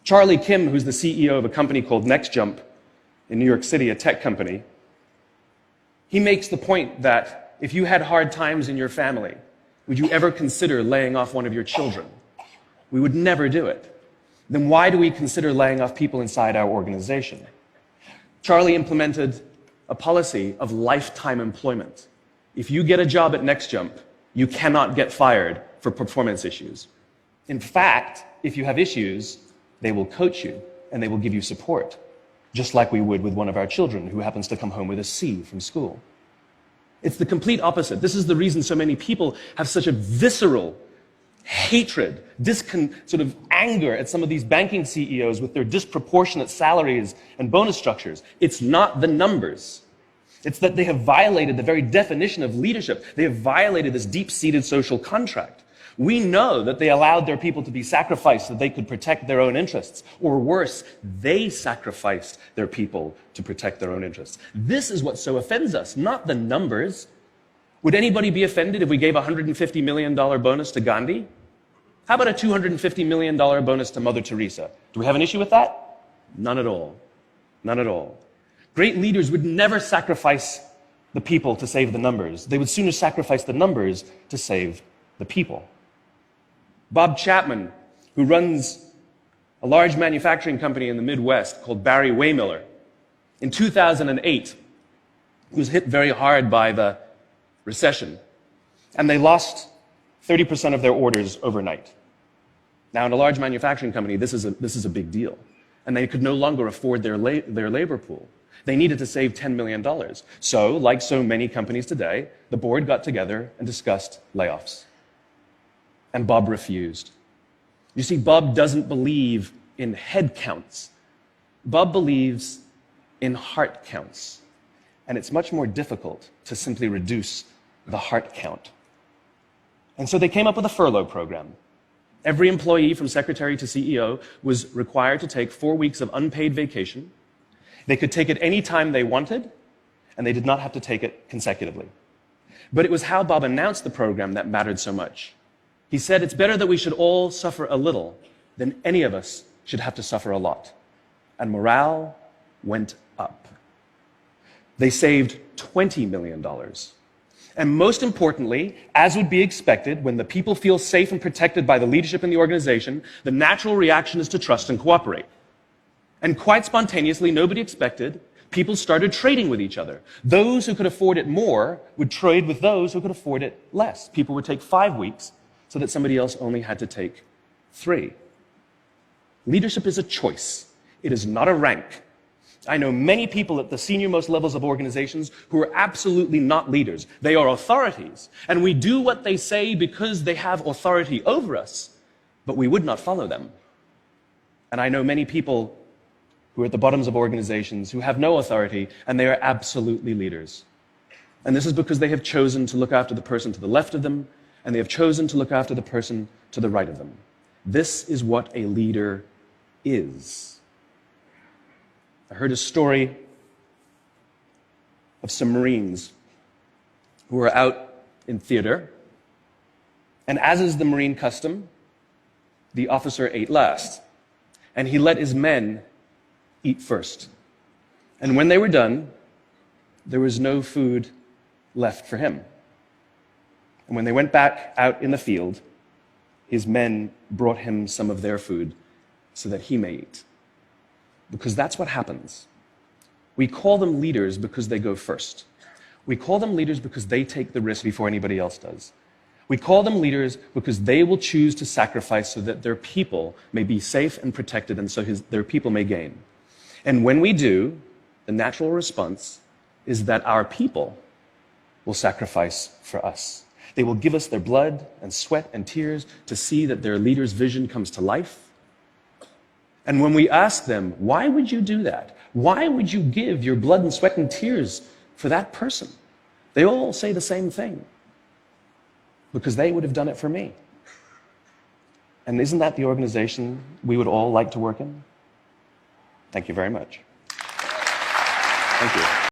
Charlie Kim, who's the CEO of a company called NextJump in New York City, a tech company, he makes the point that if you had hard times in your family, would you ever consider laying off one of your children? We would never do it. Then why do we consider laying off people inside our organization? Charlie implemented a policy of lifetime employment. If you get a job at NextJump, you cannot get fired for performance issues. In fact, if you have issues, they will coach you and they will give you support, just like we would with one of our children who happens to come home with a C from school. It's the complete opposite. This is the reason so many people have such a visceral hatred, sort of anger at some of these banking CEOs with their disproportionate salaries and bonus structures. It's not the numbers. It's that they have violated the very definition of leadership. They have violated this deep-seated social contract. We know that they allowed their people to be sacrificed so that they could protect their own interests. Or worse, they sacrificed their people to protect their own interests. This is what so offends us, not the numbers. Would anybody be offended if we gave a $150 million bonus to Gandhi? How about a $250 million bonus to Mother Teresa? Do we have an issue with that? None at all. None at all. Great leaders would never sacrifice the people to save the numbers. They would sooner sacrifice the numbers to save the people. Bob Chapman, who runs a large manufacturing company in the Midwest called Barry Waymiller, in 2008, he was hit very hard by the recession, and they lost 30% of their orders overnight. Now, in a large manufacturing company, this is a big deal, and they could no longer afford their labor pool. They needed to save $10 million. So, like so many companies today, the board got together and discussed layoffs. And Bob refused. You see, Bob doesn't believe in head counts. Bob believes in heart counts. And it's much more difficult to simply reduce the heart count. And so they came up with a furlough program. Every employee from secretary to CEO was required to take 4 weeks of unpaid vacation. They could take it any time they wanted, and they did not have to take it consecutively. But it was how Bob announced the program that mattered so much. He said, it's better that we should all suffer a little than any of us should have to suffer a lot. And morale went up. They saved $20 million. And most importantly, as would be expected, when the people feel safe and protected by the leadership in the organization, the natural reaction is to trust and cooperate. And quite spontaneously, nobody expected, people started trading with each other. Those who could afford it more would trade with those who could afford it less. People would take 5 weeks so that somebody else only had to take 3. Leadership is a choice. It is not a rank. I know many people at the senior-most levels of organizations who are absolutely not leaders. They are authorities, and we do what they say because they have authority over us, but we would not follow them. And I know many people who are at the bottoms of organizations who have no authority, and they are absolutely leaders. And this is because they have chosen to look after the person to the left of them, and they have chosen to look after the person to the right of them. This is what a leader is. I heard a story of some Marines who were out in theater, and as is the Marine custom, the officer ate last, and he let his men eat first. And when they were done, there was no food left for him. And when they went back out in the field, his men brought him some of their food so that he may eat. Because that's what happens. We call them leaders because they go first. We call them leaders because they take the risk before anybody else does. We call them leaders because they will choose to sacrifice so that their people may be safe and protected, and so their people may gain. And when we do, the natural response is that our people will sacrifice for us. They will give us their blood and sweat and tears to see that their leader's vision comes to life. And when we ask them, why would you do that? Why would you give your blood and sweat and tears for that person? They all say the same thing. Because they would have done it for me. And isn't that the organization we would all like to work in? Thank you very much. Thank you.